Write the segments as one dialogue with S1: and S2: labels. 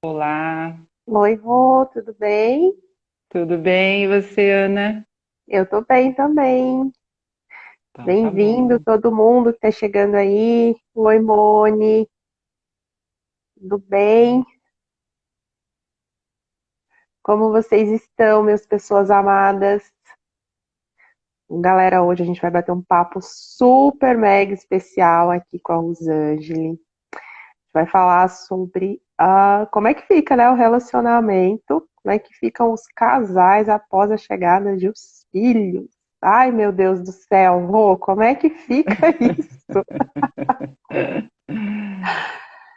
S1: Olá,
S2: Oi, Rô, tudo bem?
S1: tudo bem? E você, Ana?
S2: Eu tô bem também.
S1: Então tá
S2: Bem-vindo
S1: bom.
S2: todo mundo que tá chegando aí. Oi, Mone, tudo bem? Como vocês estão, minhas pessoas amadas? Galera, hoje a gente vai bater um papo super mega especial aqui com a Rosângela. A gente vai falar sobre como é que fica, né, o relacionamento, como é que ficam os casais após a chegada de os filhos. Ai, meu Deus do céu, Rô, como é que fica isso?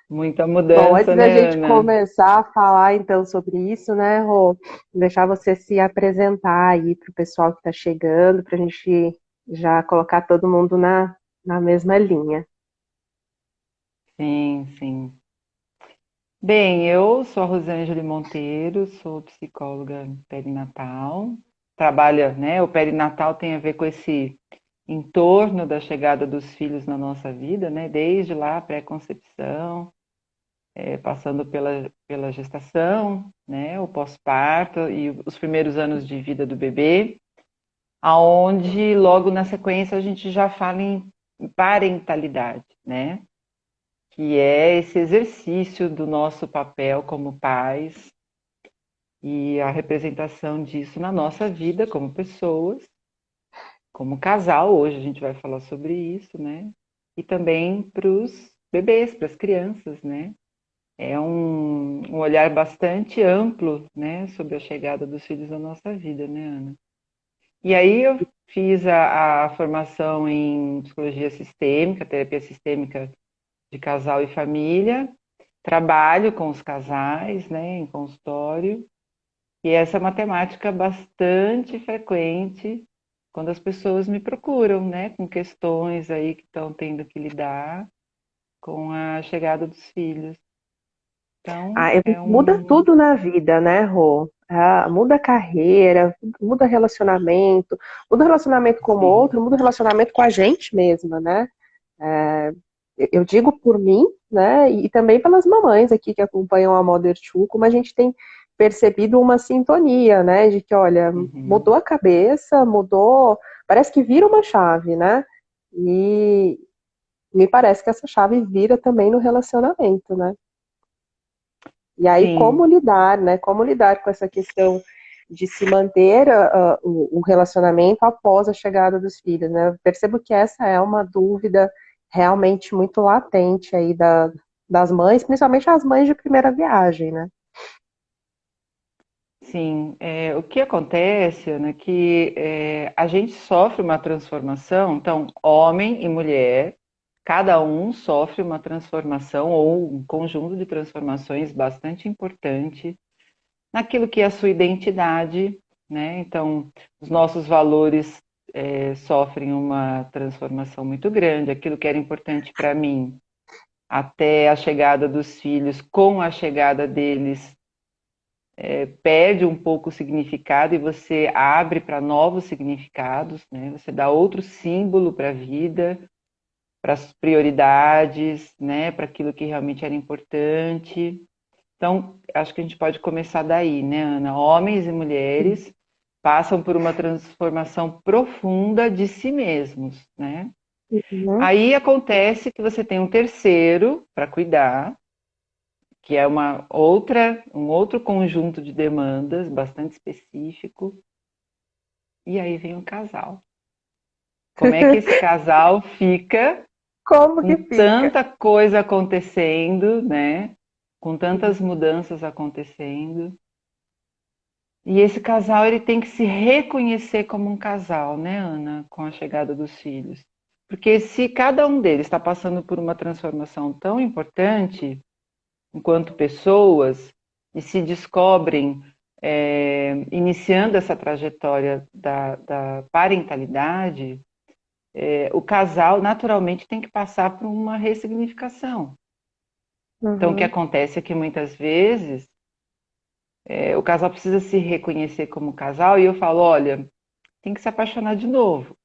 S1: Muita
S2: Bom,
S1: mudança,
S2: antes da
S1: né,
S2: gente
S1: Ana?
S2: começar a falar então sobre isso, né, Rô, vou deixar você se apresentar aí para o pessoal que está chegando, para a gente já colocar todo mundo na mesma linha.
S1: Sim, sim. Bem, eu sou a Rosângela Monteiro, sou psicóloga perinatal. Trabalha, né? O perinatal tem a ver com esse entorno da chegada dos filhos na nossa vida, né? Desde lá, a pré-concepção, passando pela gestação, né? O pós-parto e os primeiros anos de vida do bebê. Aonde logo na sequência a gente já fala em parentalidade, né? Que é esse exercício do nosso papel como pais e a representação disso na nossa vida como pessoas, como casal. Hoje a gente vai falar sobre isso, né? E também para os bebês, para as crianças, né? É um olhar bastante amplo, né, sobre a chegada dos filhos na nossa vida, né, Ana? E aí eu fiz a formação em psicologia sistêmica, terapia sistêmica de casal e família. Trabalho com os casais, né, em consultório. E essa é uma temática bastante frequente quando as pessoas me procuram, né, com questões aí que estão tendo que lidar com a chegada dos filhos. Então, é
S2: Muda
S1: um.
S2: tudo na vida, né, Rô? Muda a carreira, muda muda relacionamento com o
S1: Sim.
S2: outro, muda relacionamento com a gente mesma, né? É, eu digo por mim, né, e também pelas mamães aqui que acompanham a Mother Two, como a gente tem percebido uma sintonia, né, de que, olha,
S1: Uhum.
S2: mudou a cabeça, mudou, parece que vira uma chave, né, e me parece que essa chave vira também no relacionamento, né, e aí como
S1: Sim,
S2: lidar, né, como lidar com essa questão de se manter o relacionamento após a chegada dos filhos, né? Eu percebo que essa é uma dúvida realmente muito latente aí das mães, principalmente as mães de primeira viagem, né?
S1: sim. O que acontece, Ana, é que a gente sofre uma transformação, então, homem e mulher, cada um sofre uma transformação ou um conjunto de transformações bastante importante naquilo que é a sua identidade, né? Então, os nossos valores sofrem uma transformação muito grande. Aquilo que era importante para mim até a chegada dos filhos, com a chegada deles, perde um pouco o significado e você abre para novos significados, né? Você dá outro símbolo para a vida, para as prioridades, né? Para aquilo que realmente era importante. Então, acho que a gente pode começar daí, né, Ana? Homens e mulheres passam por uma transformação profunda de si mesmos, né?
S2: Uhum,
S1: Aí acontece que você tem um terceiro para cuidar, que é um outro conjunto de demandas bastante específico, e aí vem o casal. Como é que esse casal fica
S2: como
S1: com
S2: que fica?
S1: tanta coisa acontecendo, né? Com tantas mudanças acontecendo. E esse casal ele tem que se reconhecer como um casal, né, Ana, com a chegada dos filhos. Porque se cada um deles está passando por uma transformação tão importante enquanto pessoas e se descobrem iniciando essa trajetória da parentalidade, o casal naturalmente tem que passar por uma ressignificação. Então, o que
S2: Uhum,
S1: acontece é que muitas vezes o casal precisa se reconhecer como casal e eu falo, olha, tem que se apaixonar de novo,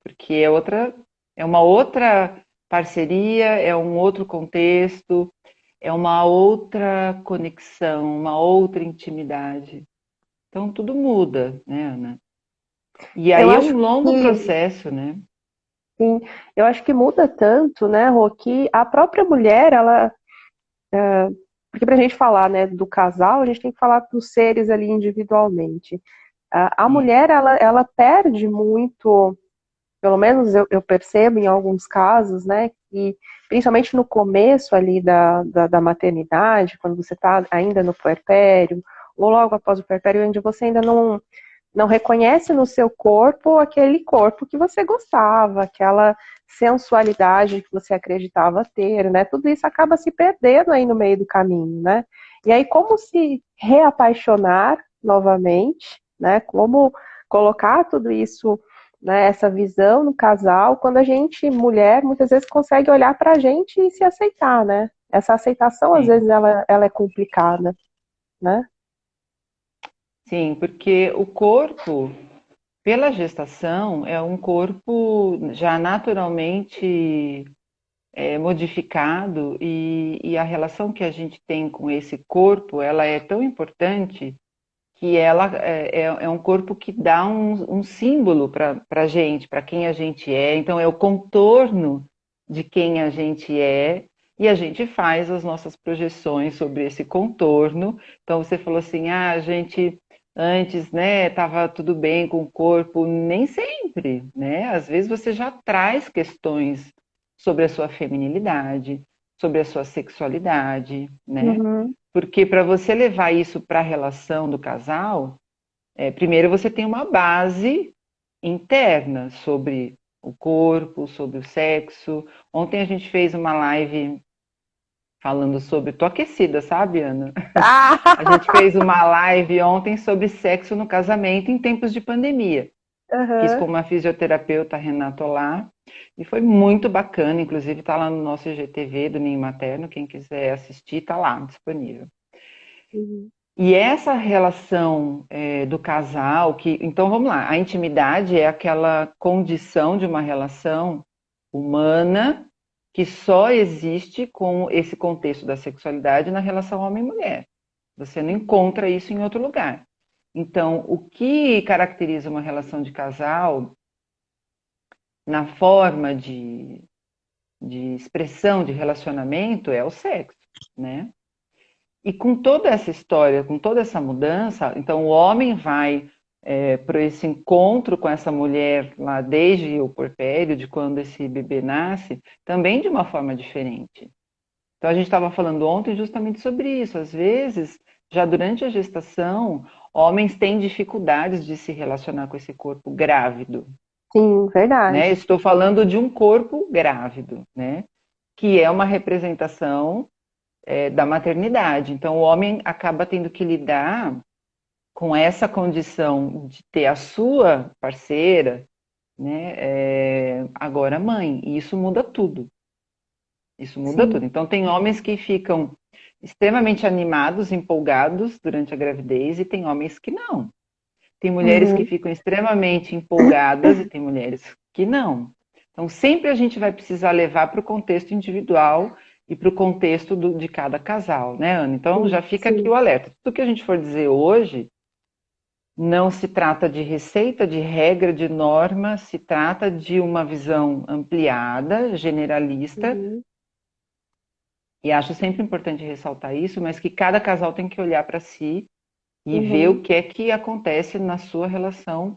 S1: porque é uma outra parceria, é um outro contexto, é uma outra conexão, uma outra intimidade. Então tudo muda, né, Ana? E
S2: Eu
S1: aí é
S2: acho
S1: um longo
S2: que,
S1: processo, né?
S2: sim, eu acho que muda tanto, né, Rô, que a própria mulher, ela, porque pra gente falar, né, do casal, a gente tem que falar dos seres ali individualmente. A
S1: É,
S2: mulher, ela perde muito, pelo menos eu percebo em alguns casos, né, que principalmente no começo ali da maternidade, quando você está ainda no puerpério, ou logo após o puerpério, onde você ainda não reconhece no seu corpo aquele corpo que você gostava, aquela sensualidade que você acreditava ter, né? Tudo isso acaba se perdendo aí no meio do caminho, né? E aí, como se reapaixonar novamente, né? Como colocar tudo isso, né, essa visão no casal, quando a gente, mulher, muitas vezes consegue olhar pra gente e se aceitar, né? Essa aceitação, às
S1: sim.
S2: vezes, ela é complicada, né?
S1: Sim, porque o corpo, pela gestação, é um corpo já naturalmente modificado e a relação que a gente tem com esse corpo, ela é tão importante que ela é um corpo que dá um símbolo para a gente, para quem a gente é. Então, é o contorno de quem a gente é e a gente faz as nossas projeções sobre esse contorno. Então, você falou assim, a gente antes, né, estava tudo bem com o corpo. Nem sempre, né? Às vezes você já traz questões sobre a sua feminilidade, sobre a sua sexualidade, né?
S2: Uhum,
S1: Porque para você levar isso para a relação do casal, primeiro você tem uma base interna sobre o corpo, sobre o sexo. Ontem a gente fez uma live falando sobre. Tô aquecida, sabe, Ana? A gente
S2: Ah!
S1: fez uma live ontem sobre sexo no casamento em tempos de pandemia. Fiz com
S2: Aham.
S1: uma fisioterapeuta, Renata Olá, e foi muito bacana. Inclusive, está lá no nosso IGTV do Ninho Materno. Quem quiser assistir, está lá disponível.
S2: Uhum.
S1: E essa relação do casal, que então vamos lá, a intimidade é aquela condição de uma relação humana que só existe com esse contexto da sexualidade na relação homem-mulher. Você não encontra isso em outro lugar. Então, o que caracteriza uma relação de casal na forma de expressão de relacionamento é o sexo, né? E com toda essa história, com toda essa mudança, então o homem vai para esse encontro com essa mulher lá desde o porpério, de quando esse bebê nasce, também de uma forma diferente. Então a gente estava falando ontem justamente sobre isso. Às vezes, já durante a gestação, homens têm dificuldades de se relacionar com esse corpo grávido,
S2: Sim,
S1: né?
S2: verdade.
S1: Estou falando de um corpo grávido, né? Que é uma representação da maternidade. Então, o homem acaba tendo que lidar com essa condição de ter a sua parceira, né, agora mãe, e isso muda tudo. Isso muda tudo.
S2: Sim.
S1: Então, tem homens que ficam extremamente animados, empolgados durante a gravidez, e tem homens que não. Tem mulheres que
S2: Uhum.
S1: ficam extremamente empolgadas e tem mulheres que não. Então, sempre a gente vai precisar levar para o contexto individual e para o contexto de cada casal, né, Ana? Então,
S2: Sim,
S1: já fica aqui
S2: sim.
S1: o alerta. Tudo que a gente for dizer hoje não se trata de receita, de regra, de norma, se trata de uma visão ampliada, generalista,
S2: Uhum.
S1: e acho sempre importante ressaltar isso, mas que cada casal tem que olhar para si e ver o
S2: Uhum.
S1: que é que acontece na sua relação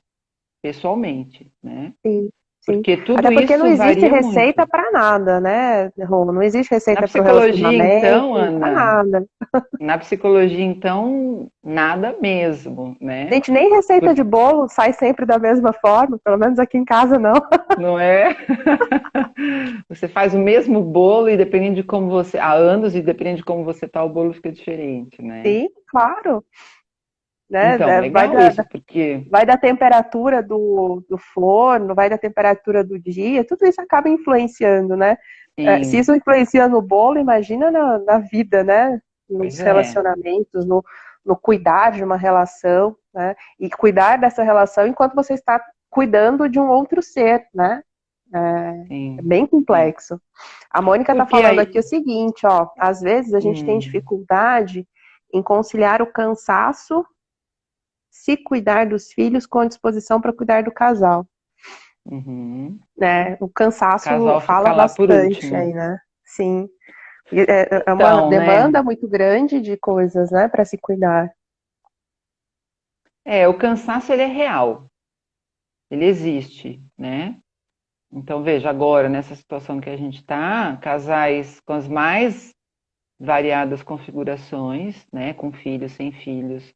S1: pessoalmente, né?
S2: Sim, sim.
S1: Porque
S2: Até
S1: tudo
S2: porque não
S1: isso
S2: existe
S1: varia
S2: receita
S1: muito.
S2: para nada, né, Rô? Não existe
S1: Na
S2: receita para o
S1: psicologia, então,
S2: relacionamento, para
S1: Ana,
S2: nada.
S1: na psicologia, então, nada mesmo, né?
S2: Gente, nem receita de bolo sai sempre da mesma forma, pelo menos aqui em casa não.
S1: Não é? Você faz o mesmo bolo e dependendo de como você, há anos e dependendo de como você tá, o bolo fica diferente, né?
S2: Sim, claro, né?
S1: Então,
S2: Vai
S1: legal
S2: da,
S1: isso, porque
S2: vai da temperatura do forno, vai da temperatura do dia, tudo isso acaba influenciando, né? Se
S1: sim,
S2: isso influencia no bolo, imagina na vida, né?
S1: pois
S2: Nos
S1: é,
S2: relacionamentos, no cuidar de uma relação, né? E cuidar dessa relação enquanto você está cuidando de um outro ser, né? É
S1: sim,
S2: bem
S1: sim.
S2: complexo. A Mônica está
S1: Porque
S2: falando
S1: aí,
S2: aqui o seguinte, ó, às vezes a gente tem
S1: hum,
S2: dificuldade em conciliar o cansaço, se cuidar dos filhos com a disposição para cuidar do casal,
S1: uhum.
S2: né? O
S1: O
S2: cansaço
S1: casal
S2: fala
S1: fica lá por
S2: bastante aí,
S1: último.
S2: né? Sim. E é uma
S1: Então, né?
S2: demanda muito grande de coisas, né, para se cuidar.
S1: É, o cansaço ele é real, ele existe, né? Então, veja, agora, nessa situação que a gente está, casais com as mais variadas configurações, né? Com filhos, sem filhos,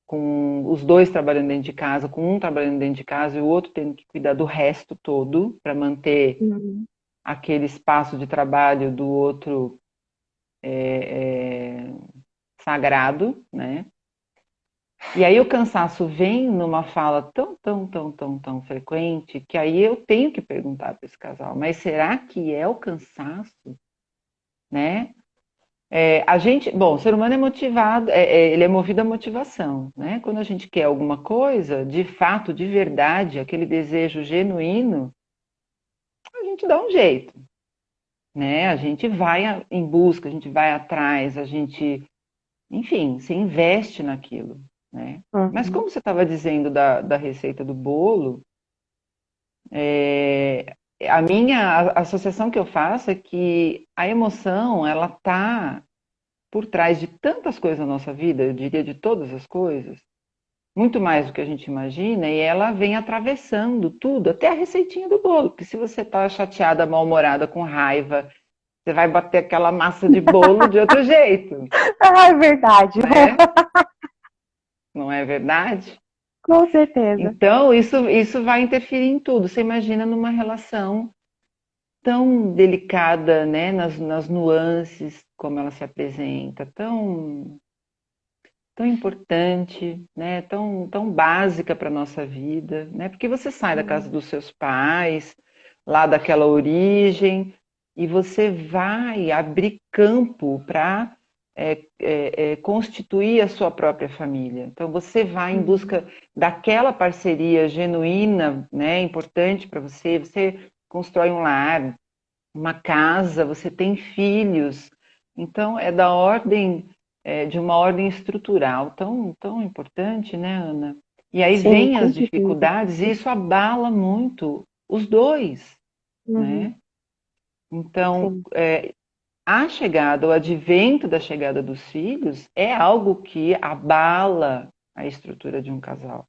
S1: com os dois trabalhando dentro de casa, com um trabalhando dentro de casa e o outro tendo que cuidar do resto todo para manter
S2: Uhum.
S1: aquele espaço de trabalho do outro é, sagrado, né? E aí o cansaço vem numa fala tão frequente que aí eu tenho que perguntar para esse casal, mas será que é o cansaço, né? A gente, bom, o ser humano é motivado, ele é movido à motivação, né? Quando a gente quer alguma coisa, de fato, de verdade, aquele desejo genuíno, a gente dá um jeito, né? A gente vai em busca, a gente vai atrás, a gente, enfim, se investe naquilo, né? Mas
S2: Uhum.
S1: como você estava dizendo da receita do bolo, a minha a associação que eu faço é que a emoção, ela tá por trás de tantas coisas na nossa vida, eu diria de todas as coisas, muito mais do que a gente imagina, e ela vem atravessando tudo, até a receitinha do bolo, porque se você está chateada, mal-humorada, com raiva, você vai bater aquela massa de bolo de outro jeito,
S2: Ah, é verdade.
S1: né? Não é verdade?
S2: Com certeza.
S1: Então, isso vai interferir em tudo. Você imagina numa relação tão delicada, né, nas nuances como ela se apresenta, tão importante, né, tão básica para a nossa vida, né, porque você sai da casa dos seus pais, lá daquela origem, e você vai abrir campo para constituir a sua própria família. Então você vai em
S2: Uhum.
S1: busca daquela parceria genuína, né, importante para você. Você constrói um lar, uma casa, você tem filhos. Então, é da ordem, de uma ordem estrutural tão importante, né, Ana? E aí
S2: Sim,
S1: vem
S2: com
S1: as
S2: certeza.
S1: dificuldades e isso abala muito os dois,
S2: Uhum.
S1: né? Então,
S2: Sim.
S1: a chegada, o advento da chegada dos filhos é algo que abala a estrutura de um casal.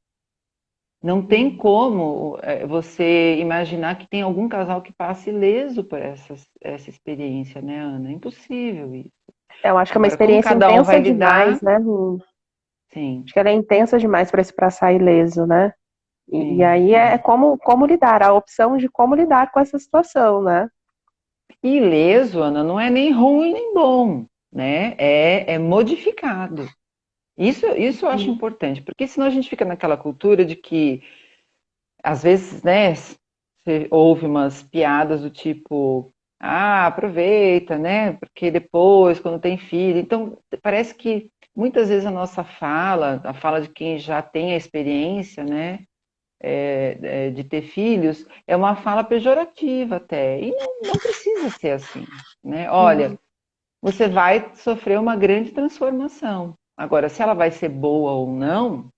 S1: Não tem
S2: Uhum.
S1: como você imaginar que tem algum casal que passe ileso por essa experiência, né, Ana? É impossível isso.
S2: Eu acho que é uma
S1: Agora, como
S2: experiência
S1: cada um vai
S2: intensa demais,
S1: lidar,
S2: né, Ru?
S1: sim,
S2: Acho que ela é intensa demais para esse pra sair ileso, né? E
S1: sim,
S2: aí é
S1: sim.
S2: como lidar, a opção de como lidar com essa situação, né?
S1: E ileso, Ana, não é nem ruim nem bom, né? É modificado. Isso eu acho
S2: Uhum.
S1: importante, porque senão a gente fica naquela cultura de que, às vezes, né, você ouve umas piadas do tipo, ah, aproveita, né? Porque depois, quando tem filho. Então, parece que muitas vezes a nossa fala, a fala de quem já tem a experiência, né, de ter filhos, é uma fala pejorativa até. E não precisa ser assim, né?
S2: Uhum.
S1: Olha, você vai sofrer uma grande transformação. Agora, se ela vai ser boa ou não,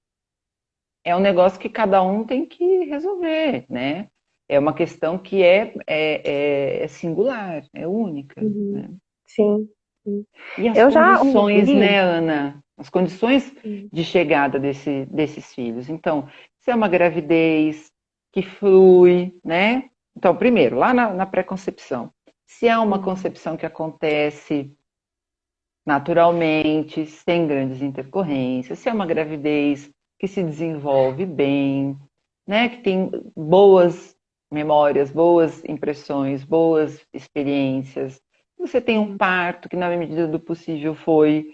S1: é um negócio que cada um tem que resolver, né? É uma questão que é singular, é única,
S2: Uhum.
S1: né?
S2: Sim. Sim.
S1: E as
S2: Eu já
S1: condições,
S2: ouvi.
S1: né, Ana? As condições
S2: Uhum.
S1: de chegada desses filhos. Então, se é uma gravidez que flui, né? Então, primeiro, lá na pré-concepção, se é uma
S2: Uhum.
S1: concepção que acontece naturalmente, sem grandes intercorrências, se é uma gravidez que se desenvolve bem, né, que tem boas memórias, boas impressões, boas experiências. Você tem um parto que, na medida do possível, foi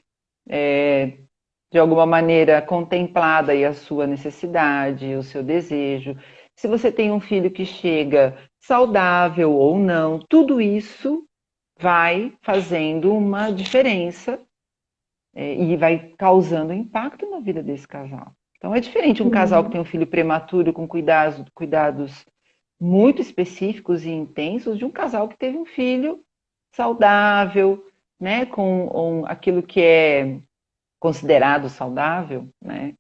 S1: de alguma maneira contemplada aí a sua necessidade, o seu desejo. Se você tem um filho que chega saudável ou não, tudo isso vai fazendo uma diferença e vai causando impacto na vida desse casal. Então é diferente um casal que
S2: Uhum.
S1: tem um filho prematuro com cuidados muito específicos e intensos de um casal que teve um filho saudável, né, com aquilo que é considerado saudável, né?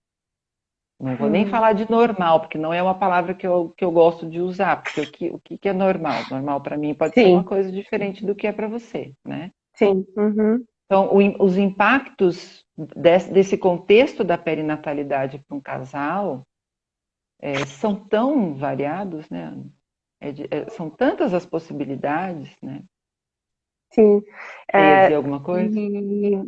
S1: Não vou nem
S2: Uhum.
S1: falar de normal, porque não é uma palavra que eu gosto de usar, porque o que é normal? Normal para mim pode ser uma
S2: Sim,
S1: coisa diferente do que é para você, né?
S2: sim. Uhum.
S1: Então, os impactos desse contexto da perinatalidade para um casal são tão variados, né? São tantas as possibilidades, né?
S2: Sim.
S1: Você ia dizer
S2: É,
S1: alguma coisa?
S2: e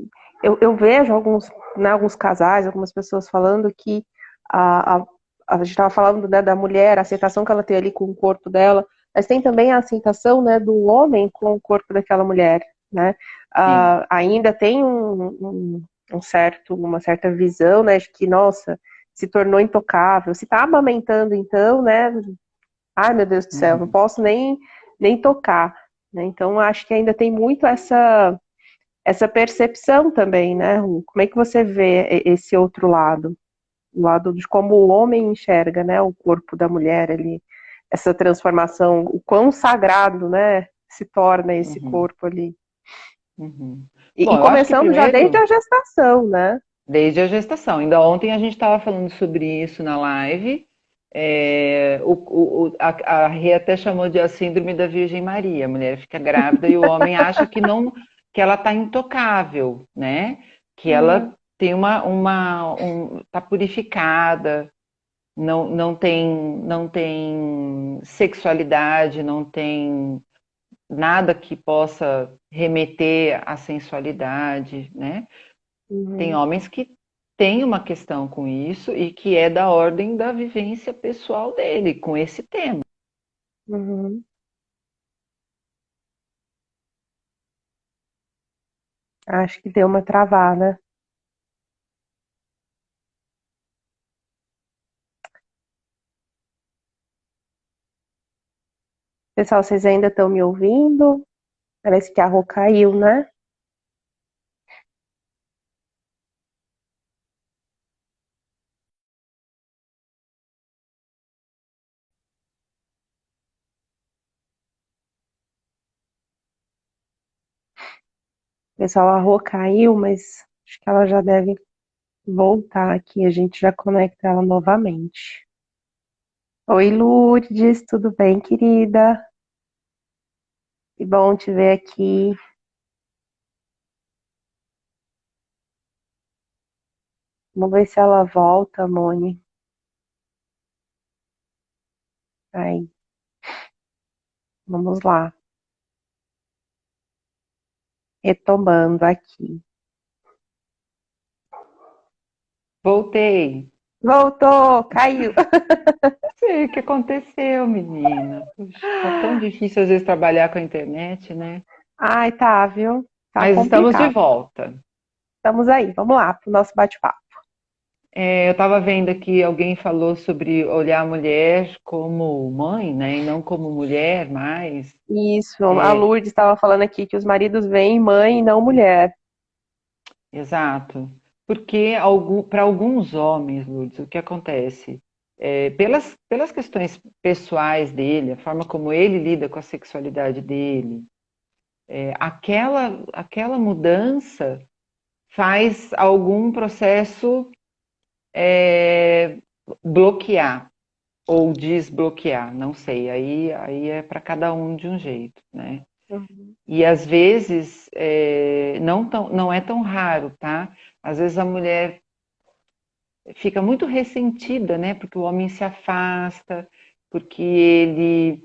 S2: eu vejo alguns, né, alguns casais, algumas pessoas falando que a, a, a gente estava falando, né, da mulher, a aceitação que ela tem ali com o corpo dela, mas tem também a aceitação, né, do homem com o corpo daquela mulher, né?
S1: Sim.
S2: Ainda tem uma certa visão, né, de que, nossa, se tornou intocável. Se está amamentando, então, né? Ai, meu Deus do céu, não
S1: Uhum.
S2: posso nem tocar. Né? Então, acho que ainda tem muito essa percepção também, né, Ru? Como é que você vê esse outro lado? O lado de como o homem enxerga, né, o corpo da mulher ali, essa transformação, o quão sagrado, né, se torna esse
S1: Uhum.
S2: corpo ali.
S1: Uhum.
S2: E
S1: Bom, eu acho que
S2: começando já desde
S1: primeiro,
S2: a gestação, né?
S1: desde a gestação. Ainda ontem a gente estava falando sobre isso na live. A Rê até chamou de a síndrome da Virgem Maria. A mulher fica grávida e o homem acha que não, que ela está intocável, né? Que ela
S2: Uhum,
S1: tem tá purificada, não tem sexualidade, não tem nada que possa remeter à sensualidade, né? Tem
S2: uhum,
S1: homens que têm uma questão com isso e que é da ordem da vivência pessoal dele com esse tema.
S2: uhum. Acho que deu uma travada. Pessoal, vocês ainda estão me ouvindo? Parece que a Rô caiu, né? Pessoal, a Rô caiu, mas acho que ela já deve voltar aqui. A gente já conecta ela novamente. Oi, Lourdes, tudo bem, querida? Que bom te ver aqui. Vamos ver se ela volta, Moni. Aí, vamos lá. Retomando aqui.
S1: Voltei.
S2: Voltou, caiu.
S1: Não sei o que aconteceu, menina. Puxa, tá tão difícil às vezes trabalhar com a internet, né?
S2: Ai, tá, viu? Tá
S1: Mas estamos de
S2: complicado.
S1: volta.
S2: Estamos aí, vamos lá pro nosso bate-papo.
S1: Eu estava vendo aqui, alguém falou sobre olhar a mulher como mãe, né? E não como mulher mais.
S2: Isso, a Lourdes estava falando aqui que os maridos veem mãe e não mulher.
S1: Exato. Porque para alguns homens, Lourdes, o que acontece? Pelas questões pessoais dele, a forma como ele lida com a sexualidade dele, aquela mudança faz algum processo bloquear ou desbloquear, não sei. Aí é para cada um de um jeito, né?
S2: Uhum,
S1: E às vezes não é tão raro, tá? Às vezes a mulher fica muito ressentida, né? Porque o homem se afasta, porque ele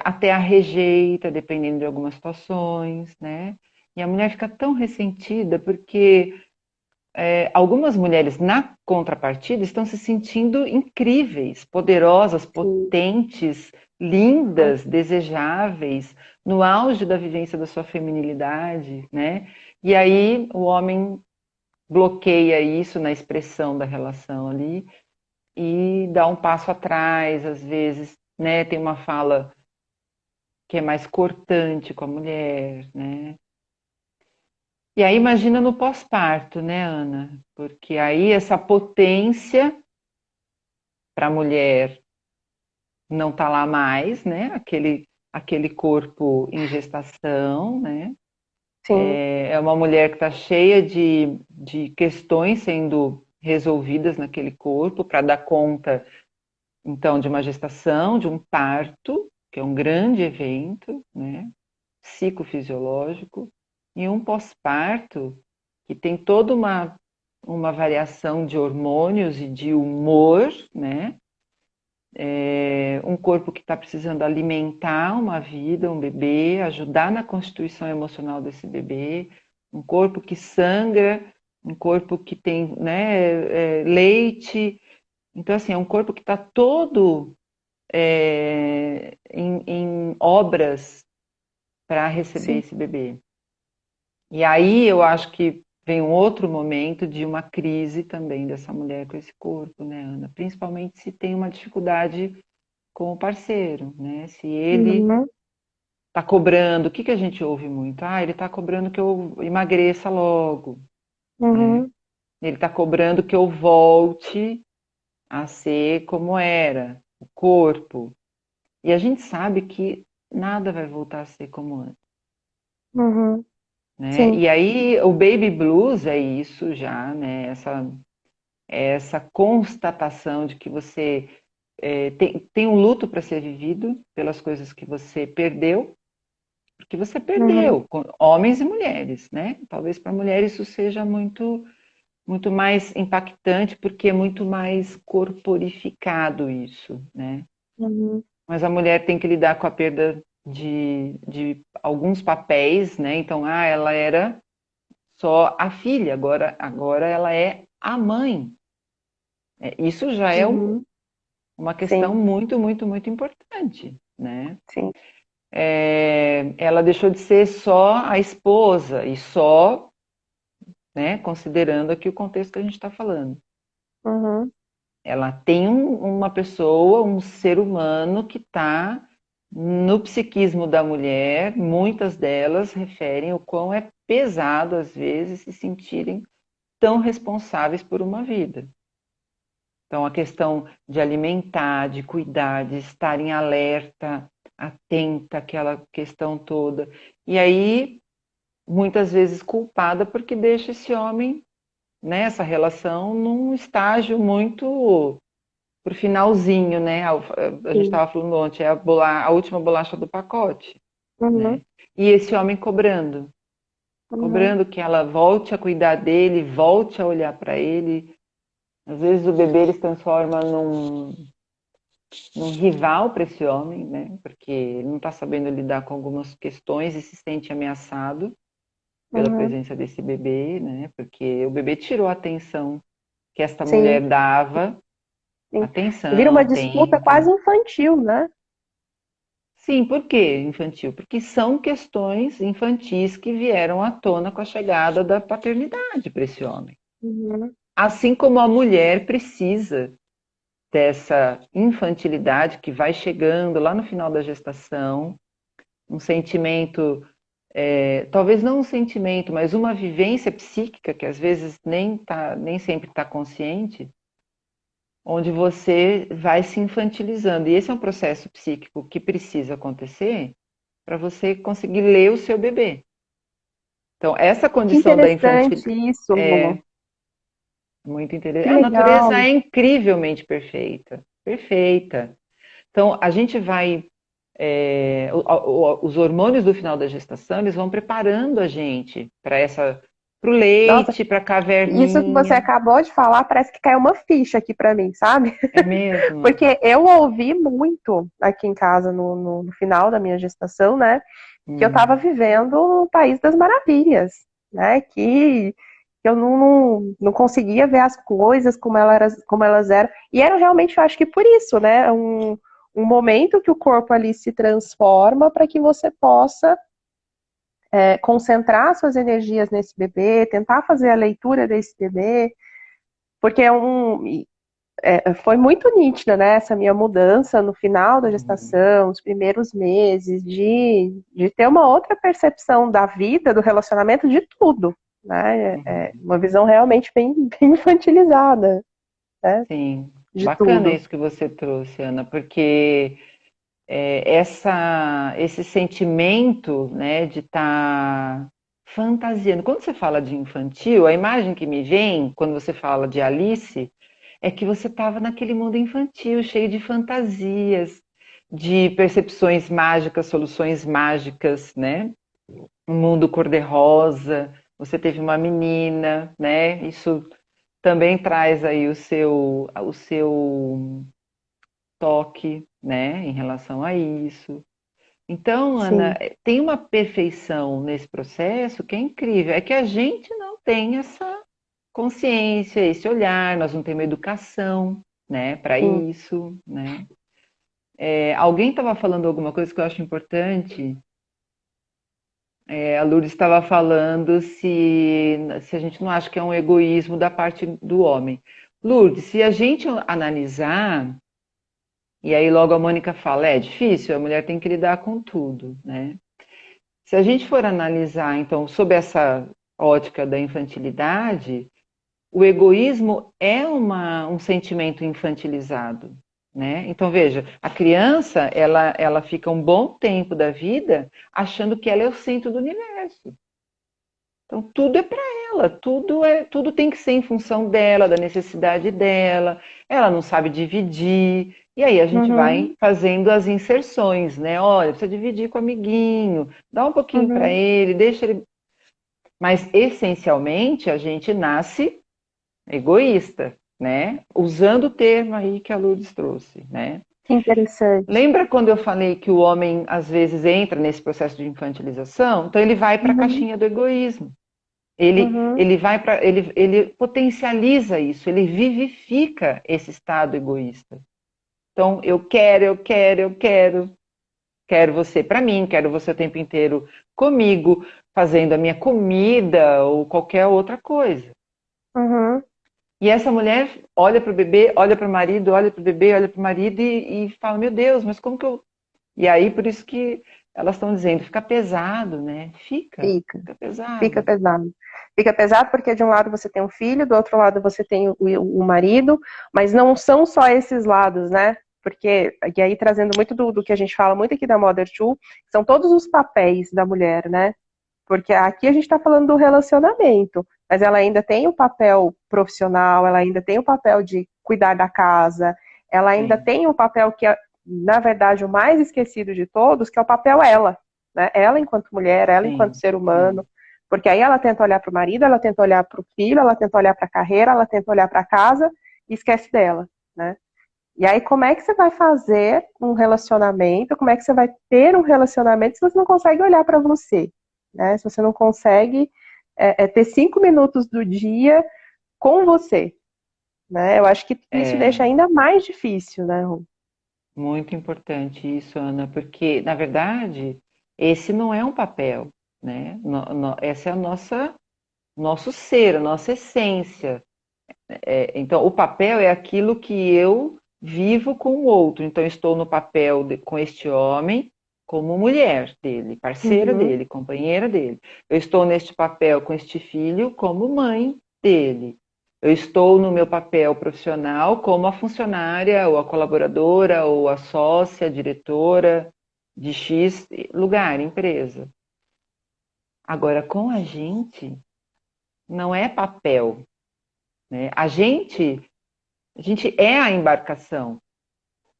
S1: até a rejeita, dependendo de algumas situações, né? E a mulher fica tão ressentida porque algumas mulheres, na contrapartida, estão se sentindo incríveis, poderosas,
S2: sim.
S1: potentes, lindas, desejáveis, no auge da vivência da sua feminilidade, né? E aí o homem bloqueia isso na expressão da relação ali e dá um passo atrás, às vezes, né? Tem uma fala que é mais cortante com a mulher, né? E aí imagina no pós-parto, né, Ana? Porque aí essa potência para a mulher não está lá mais, né? Aquele corpo em gestação, né?
S2: sim.
S1: É uma mulher que está cheia de questões sendo resolvidas naquele corpo para dar conta, então, de uma gestação, de um parto, que é um grande evento, né? Psicofisiológico, e um pós-parto que tem toda uma variação de hormônios e de humor, né? Um corpo que está precisando alimentar uma vida, um bebê, ajudar na constituição emocional desse bebê, um corpo que sangra, um corpo que tem, né, leite. Então, assim, é um corpo que está todo em obras para receber
S2: Sim.
S1: esse bebê. E aí eu acho que vem um outro momento de uma crise também dessa mulher com esse corpo, né, Ana? Principalmente se tem uma dificuldade com o parceiro, né? Se ele
S2: Uhum,
S1: está cobrando, o que que a gente ouve muito? Ah, ele está cobrando que eu emagreça logo, né?
S2: uhum,
S1: Ele está cobrando que eu volte a ser como era, o corpo. E a gente sabe que nada vai voltar a ser como antes,
S2: uhum,
S1: né?
S2: sim.
S1: E aí o baby blues é isso já, né? Essa constatação de que você tem um luto para ser vivido pelas coisas que você perdeu, porque você
S2: Uhum,
S1: perdeu, homens e mulheres, né? Talvez para mulheres isso seja muito mais impactante, porque é muito mais corporificado isso, né?
S2: uhum,
S1: Mas a mulher tem que lidar com a perda de alguns papéis, né? Então, ela era só a filha, agora ela é a mãe. Isso já é
S2: uhum,
S1: uma questão
S2: sim,
S1: muito, muito, muito importante, né?
S2: sim.
S1: Ela deixou de ser só a esposa e só, né, considerando aqui o contexto que a gente está falando.
S2: Uhum,
S1: Ela tem uma pessoa, um ser humano que está no psiquismo da mulher, muitas delas referem o quão é pesado, às vezes, se sentirem tão responsáveis por uma vida. Então, a questão de alimentar, de cuidar, de estar em alerta, atenta, aquela questão toda. E aí, muitas vezes culpada porque deixa esse homem, né, essa relação num estágio muito pro finalzinho, né? A gente
S2: sim.
S1: estava falando ontem, é a última bolacha do pacote,
S2: Uhum,
S1: né? E esse homem
S2: uhum,
S1: cobrando que ela volte a cuidar dele, volte a olhar para ele. Às vezes o bebê ele se transforma num rival para esse homem, né? Porque ele não está sabendo lidar com algumas questões e se sente ameaçado pela
S2: uhum,
S1: presença desse bebê, né? Porque o bebê tirou a atenção que esta
S2: sim,
S1: mulher dava,
S2: sim. Vira uma
S1: atenção,
S2: disputa quase
S1: tempo.
S2: infantil, né?
S1: Sim, por que infantil? Porque são questões infantis que vieram à tona com a chegada da paternidade para esse homem.
S2: Uhum,
S1: Assim como a mulher precisa dessa infantilidade que vai chegando lá no final da gestação, um sentimento, talvez não um sentimento, mas uma vivência psíquica que às vezes nem sempre está consciente, onde você vai se infantilizando. E esse é um processo psíquico que precisa acontecer para você conseguir ler o seu bebê. Então, essa
S2: que
S1: condição da
S2: interessante
S1: infantilidade
S2: isso,
S1: é
S2: Lulu.
S1: muito
S2: Que
S1: interessante. A natureza
S2: legal.
S1: é incrivelmente perfeita, perfeita. Então, a gente vai. Os hormônios do final da gestação, eles vão preparando a gente para o
S2: Nossa,
S1: leite, para a
S2: isso que você
S1: caverninha.
S2: acabou de falar parece que caiu uma ficha aqui pra mim, sabe?
S1: É mesmo?
S2: Porque eu ouvi muito aqui em casa no final da minha gestação, né? Que eu estava
S1: Hum,
S2: vivendo no País das Maravilhas, né? Que eu não conseguia ver as coisas como elas eram. E era realmente, eu acho que por isso, né? Um momento que o corpo ali se transforma para que você possa concentrar suas energias nesse bebê, tentar fazer a leitura desse bebê, porque foi muito nítida, né, essa minha mudança no final da
S1: uhum,
S2: gestação, os primeiros meses, de ter uma outra percepção da vida, do relacionamento, de tudo, né,
S1: uhum.
S2: uma visão realmente bem, bem infantilizada, né.
S1: Sim.
S2: de
S1: Bacana
S2: tudo.
S1: isso que você trouxe, Ana, porque esse sentimento, né, de estar fantasiando. Quando você fala de infantil, a imagem que me vem quando você fala de Alice é que você estava naquele mundo infantil, cheio de fantasias, de percepções mágicas, soluções mágicas, né? Um mundo cor-de-rosa. Você teve uma menina, né? Isso também traz aí o seu toque, né, em relação a isso. Então, Ana,
S2: Sim,
S1: tem uma perfeição nesse processo que é incrível. É que a gente não tem essa consciência, esse olhar, nós não temos educação, né, para
S2: sim.
S1: isso, né. Alguém estava falando alguma coisa que eu acho importante. A Lourdes estava falando se a gente não acha que é um egoísmo da parte do homem. Lourdes, se a gente analisar, e aí logo a Mônica fala, é difícil, a mulher tem que lidar com tudo, né? Se a gente for analisar, então, sob essa ótica da infantilidade, o egoísmo é um sentimento infantilizado, né? Então, veja, a criança, ela fica um bom tempo da vida achando que ela é o centro do universo. Então, tudo é para ela, tudo tem que ser em função dela, da necessidade dela. Ela não sabe dividir. E aí a gente vai
S2: Uhum,
S1: fazendo as inserções, né? Olha, precisa dividir com o amiguinho, dá um pouquinho para
S2: uhum.
S1: ele, deixa ele. Mas essencialmente a gente nasce egoísta, né? Usando o termo aí que a Lourdes trouxe, né?
S2: Que interessante.
S1: Lembra quando eu falei que o homem às vezes entra nesse processo de infantilização? Então ele vai para a
S2: Uhum,
S1: caixinha do egoísmo. Ele,
S2: uhum,
S1: ele vai para, ele potencializa isso, ele vivifica esse estado egoísta. Então, quero você para mim, quero você o tempo inteiro comigo, fazendo a minha comida ou qualquer outra coisa.
S2: uhum.
S1: E essa mulher olha para o bebê, olha para o marido, olha para o bebê, olha para o marido e fala: Meu Deus, mas como que eu. E aí, por isso que elas estão dizendo: fica pesado, né?
S2: Fica,
S1: Fica
S2: fica
S1: pesado.
S2: pesado. Fica pesado porque de um lado você tem um filho, do outro lado você tem o marido, mas não são só esses lados, né? Porque, e aí trazendo muito do que a gente fala muito aqui da Mother Two, são todos os papéis da mulher, né? Porque aqui a gente está falando do relacionamento, mas ela ainda tem o papel profissional, ela ainda tem o papel de cuidar da casa, ela ainda
S1: Sim,
S2: tem o papel que é, na verdade, o mais esquecido de todos, que é o papel ela, né? Ela enquanto mulher, ela enquanto
S1: sim,
S2: ser humano,
S1: sim.
S2: porque aí ela tenta olhar para o marido, ela tenta olhar para o filho, ela tenta olhar para a carreira, ela tenta olhar para a casa e esquece dela, né? E aí, como é que você vai fazer um relacionamento? Como é que você vai ter um relacionamento se você não consegue olhar para você? Né? Se você não consegue ter 5 minutos do dia com você, né? Eu acho que isso
S1: É
S2: deixa ainda mais difícil, né, Ru?
S1: muito importante isso, Ana, porque, na verdade, esse não é um papel, né? Essa é a nosso ser, a nossa essência. Então, o papel é aquilo que eu vivo com o outro. Então, eu estou no papel com este homem como mulher dele, parceira
S2: Uhum,
S1: dele, companheira dele. Eu estou neste papel com este filho como mãe dele. Eu estou no meu papel profissional como a funcionária, ou a colaboradora, ou a sócia, a diretora de X lugar, empresa. Agora, com a gente, não é papel, né? A gente é a embarcação,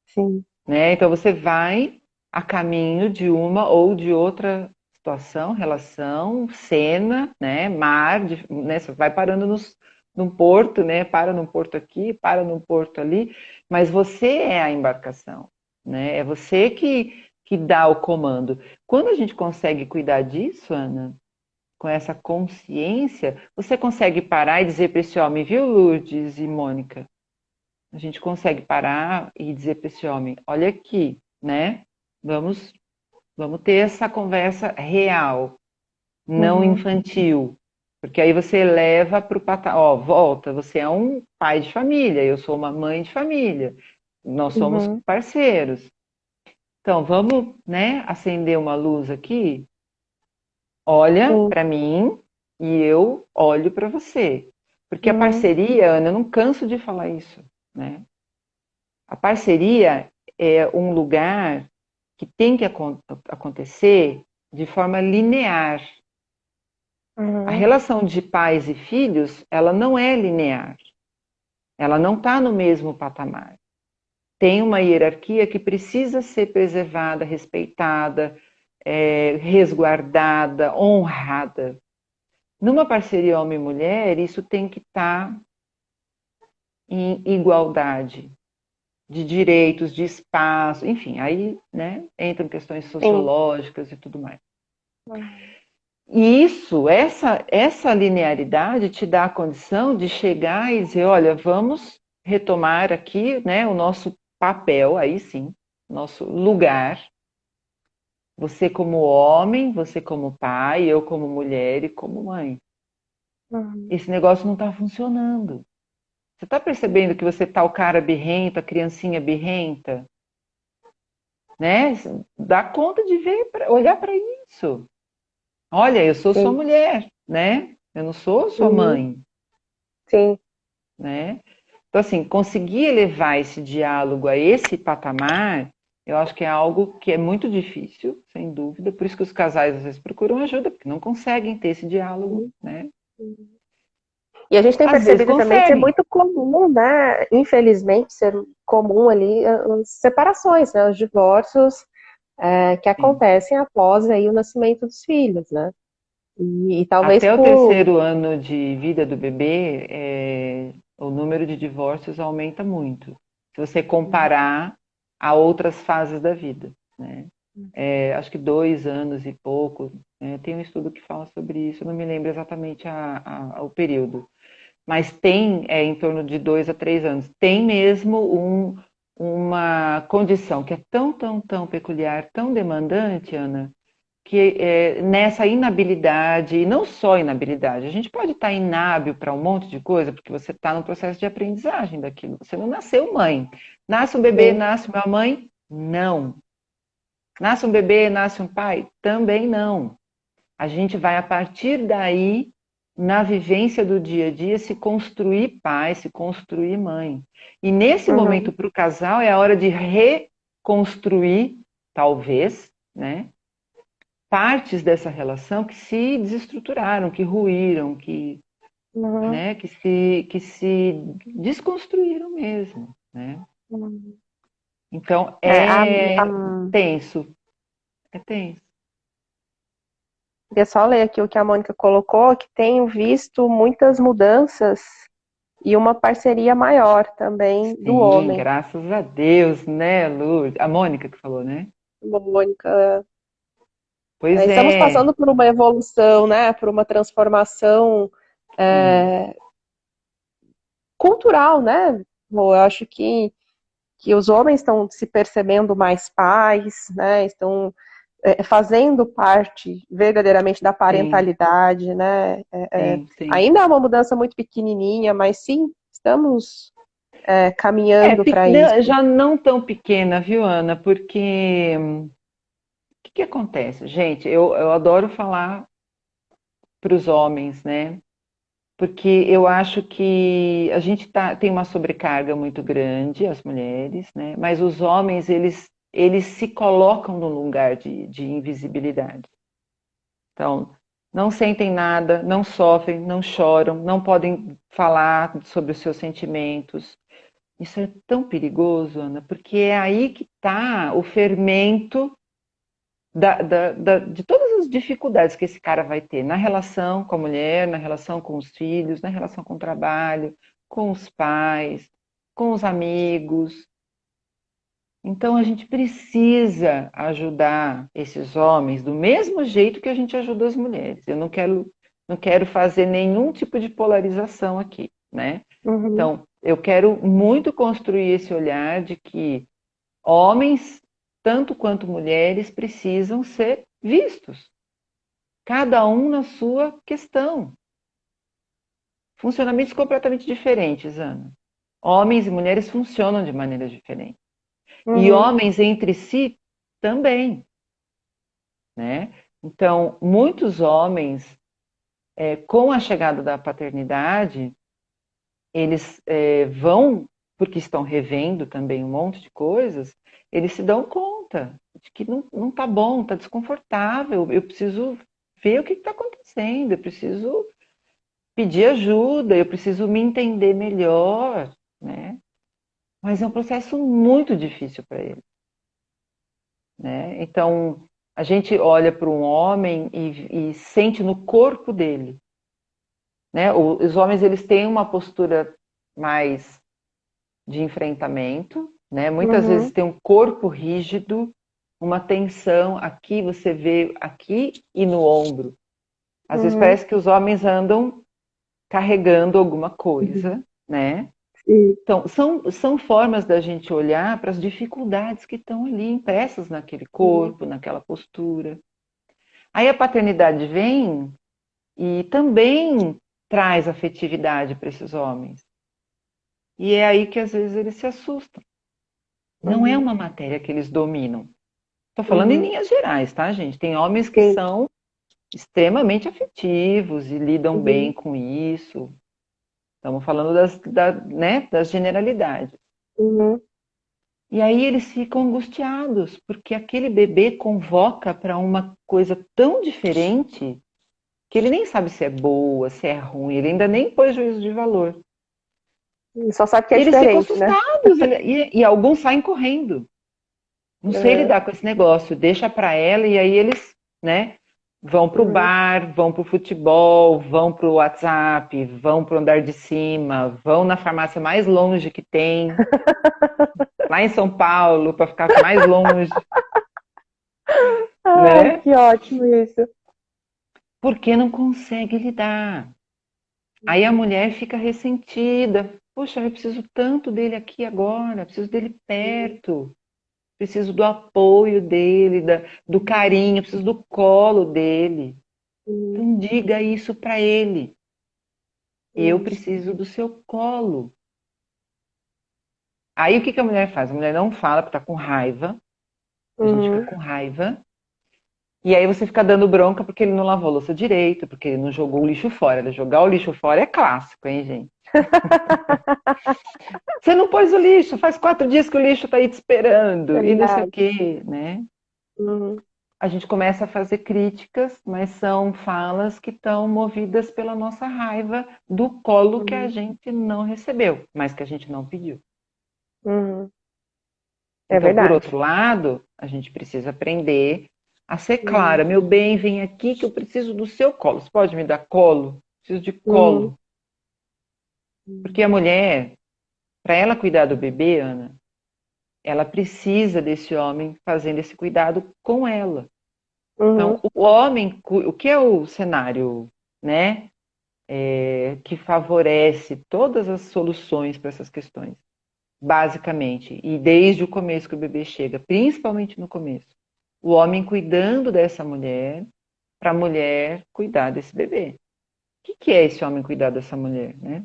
S2: sim.
S1: né? Então você vai a caminho de uma ou de outra situação, relação, cena, né? Mar, né? Você vai parando num porto, né? Para num porto aqui, para num porto ali, mas você é a embarcação, né? É você que dá o comando. Quando a gente consegue cuidar disso, Ana, com essa consciência, você consegue parar e dizer para esse homem, viu, Lourdes e Mônica? A gente consegue parar e dizer para esse homem: olha aqui, né? Vamos, vamos ter essa conversa real, não
S2: Uhum,
S1: infantil. Porque aí você leva para o patamar, ó, volta, você é um pai de família, eu sou uma mãe de família, nós somos
S2: uhum,
S1: parceiros. Então, vamos, né, acender uma luz aqui? Olha
S2: sim.
S1: para mim e eu olho para você. Porque a
S2: Uhum,
S1: parceria, Ana, eu não canso de falar isso, né? A parceria é um lugar que tem que acontecer de forma linear. A
S2: Uhum.
S1: relação de pais e filhos, ela não é linear. Ela não está no mesmo patamar. Tem uma hierarquia que precisa ser preservada, respeitada, resguardada, honrada. Numa parceria homem e mulher, isso tem que estar em igualdade de direitos, de espaço, enfim, aí, né, entram questões
S2: Sim.
S1: sociológicas e tudo mais.
S2: Uhum.
S1: E isso, essa linearidade te dá a condição de chegar e dizer, olha, vamos retomar aqui, né, o nosso papel, aí sim, nosso lugar. Você como homem, você como pai, eu como mulher e como mãe.
S2: Uhum.
S1: Esse negócio não está funcionando. Você está percebendo que você tá o cara birrento, a criancinha birrenta, né? Dá conta de ver, olhar para isso. Olha, eu sou sua
S2: Sim.
S1: mulher, né? Eu não sou sua
S2: Uhum.
S1: mãe,
S2: Sim.
S1: né? Então, assim, conseguir elevar esse diálogo a esse patamar, eu acho que é algo que é muito difícil, sem dúvida. Por isso que os casais às vezes procuram ajuda, porque não conseguem ter esse diálogo,
S2: Uhum.
S1: né?
S2: E a gente tem
S1: Às vezes
S2: percebido também que é
S1: conseguem,
S2: muito comum, né? Infelizmente, ser comum ali as separações, né? Os divórcios que
S1: sim.
S2: acontecem após aí o nascimento dos filhos, né? E talvez
S1: Até o
S2: por.
S1: terceiro ano de vida do bebê, o número de divórcios aumenta muito. Se você comparar a outras fases da vida, né? Acho que 2 anos e pouco, né? Tem um estudo que fala sobre isso, eu não me lembro exatamente o período, mas tem em torno de 2 a 3 anos. Tem mesmo uma condição que é tão, tão, tão peculiar, tão demandante, Ana, que nessa inabilidade, e não só inabilidade, a gente pode estar inábil para um monte de coisa, porque você está no processo de aprendizagem daquilo. Você não nasceu mãe. Nasce um bebê,
S2: Sim.
S1: nasce uma mãe? Não. Nasce um bebê, nasce um pai? Também não. A gente vai, a partir daí, na vivência do dia a dia, se construir pai, se construir mãe. E nesse
S2: Uhum.
S1: momento, para o casal, é a hora de reconstruir, talvez, né? Partes dessa relação que se desestruturaram, que ruíram,
S2: Uhum.
S1: que se desconstruíram mesmo, né?
S2: Uhum.
S1: Então
S2: É,
S1: tenso, é tenso.
S2: queria só ler aqui o que a Mônica colocou, que tenho visto muitas mudanças e uma parceria maior também do
S1: Sim,
S2: homem.
S1: graças a Deus, né, Lourdes? A Mônica que falou, né?
S2: Mônica,
S1: Pois
S2: estamos
S1: é,
S2: passando por uma evolução, né? Por uma transformação
S1: sim,
S2: é, cultural, né? Eu acho que os homens estão se percebendo mais pais, né? Estão fazendo parte verdadeiramente da
S1: sim,
S2: parentalidade, né?
S1: sim, sim.
S2: Ainda é uma mudança muito pequenininha, mas sim, estamos caminhando para isso.
S1: Já não tão pequena, viu, Ana? Porque o que acontece? Gente, eu adoro falar para os homens, né? Porque eu acho que a gente tem uma sobrecarga muito grande, as mulheres, né? Mas os homens, eles se colocam num lugar de invisibilidade. Então, não sentem nada, não sofrem, não choram, não podem falar sobre os seus sentimentos. Isso é tão perigoso, Ana, porque é aí que está o fermento de todas as dificuldades que esse cara vai ter na relação com a mulher, na relação com os filhos, na relação com o trabalho, com os pais, com os amigos. Então a gente precisa ajudar esses homens do mesmo jeito que a gente ajuda as mulheres. Eu não quero fazer nenhum tipo de polarização aqui, né?
S2: Uhum,
S1: Então, eu quero muito construir esse olhar de que homens, tanto quanto mulheres, precisam ser vistos, cada um na sua questão. Funcionamentos completamente diferentes, Ana. Homens e mulheres funcionam de maneiras diferentes. E
S2: uhum,
S1: homens entre si também, né? Então, muitos homens, com a chegada da paternidade, eles vão porque estão revendo também um monte de coisas, eles se dão conta de que não tá bom, tá desconfortável, eu preciso ver o que está acontecendo, eu preciso pedir ajuda, eu preciso me entender melhor, né? Mas é um processo muito difícil para ele, né? Então, a gente olha para um homem e sente no corpo dele, né? Os homens, eles têm uma postura mais de enfrentamento, né? Muitas vezes
S2: Uhum,
S1: tem um corpo rígido, uma tensão aqui, você vê aqui e no ombro. Às vezes
S2: uhum,
S1: parece que os homens andam carregando alguma coisa, né?
S2: sim,
S1: Então, são formas da gente olhar para as dificuldades que estão ali impressas naquele
S2: uhum,
S1: corpo, naquela postura. Aí a paternidade vem e também traz afetividade para esses homens. E é aí que às vezes eles se assustam. Não é
S2: uhum,
S1: uma matéria que eles dominam. Estou falando em
S2: uhum,
S1: linhas gerais, tá, gente? Tem homens que
S2: sim,
S1: são extremamente afetivos e lidam bem
S2: uhum,
S1: com isso. Estamos falando né, das generalidades.
S2: uhum,
S1: E aí eles ficam angustiados, porque aquele bebê convoca para uma coisa tão diferente que ele nem sabe se é boa, se é ruim, ele ainda nem pôs juízo de valor.
S2: só sabe que é
S1: E eles ficam
S2: diferente, né?
S1: assustados, e alguns saem correndo. Não sei
S2: Uhum,
S1: lidar com esse negócio, deixa para ela, e aí eles, né, vão para o
S2: uhum.
S1: bar, vão para o futebol, vão para o WhatsApp, vão para o andar de cima, vão na farmácia mais longe que tem, lá em São Paulo, para ficar mais longe,
S2: Ai,
S1: né?
S2: que ótimo isso.
S1: Porque não consegue lidar. Aí a
S2: Uhum,
S1: mulher fica ressentida. Poxa, eu preciso tanto dele aqui agora, preciso dele perto, preciso do apoio dele, do carinho, preciso do colo dele.
S2: uhum,
S1: Então diga isso para ele. Eu
S2: uhum,
S1: preciso do seu colo. Aí o que que a mulher faz? A mulher não fala porque tá com raiva. A gente fica
S2: uhum.
S1: com raiva. E aí você fica dando bronca porque ele não lavou a louça direito, porque ele não jogou o lixo fora. Jogar o lixo fora é clássico, hein, gente? Você não pôs o lixo, faz 4 dias que o lixo tá aí te esperando, e não sei o
S2: Verdade.
S1: quê, né?
S2: Uhum,
S1: A gente começa a fazer críticas, mas são falas que estão movidas pela nossa raiva do colo que a
S2: uhum,
S1: gente não recebeu, mas que a gente não pediu.
S2: uhum. É
S1: Então, por
S2: verdade.
S1: outro lado, a gente precisa aprender a ser
S2: Uhum,
S1: clara. Meu bem, vem aqui que eu preciso do seu colo. Você pode me dar colo? Preciso de
S2: uhum,
S1: colo. Porque
S2: uhum,
S1: a mulher, para ela cuidar do bebê, Ana, ela precisa desse homem fazendo esse cuidado com ela. Então,
S2: uhum,
S1: o homem, o que é o cenário, né, que favorece todas as soluções para essas questões, basicamente, e desde o começo que o bebê chega, principalmente no começo, o homem cuidando dessa mulher, para a mulher cuidar desse bebê. O que é esse homem cuidar dessa mulher, né?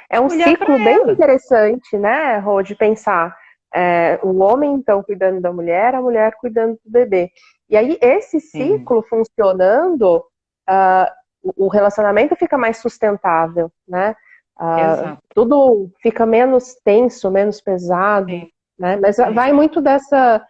S2: é um
S1: Olhar para
S2: ciclo bem
S1: ela.
S2: interessante, né, Rô, de pensar. O homem, então, cuidando da mulher, a mulher cuidando do bebê. E aí, esse
S1: Sim,
S2: ciclo funcionando, ah, o relacionamento fica mais sustentável, né?
S1: exato.
S2: Tudo fica menos tenso, menos pesado,
S1: Sim,
S2: né? Mas
S1: sim.
S2: vai muito dessa.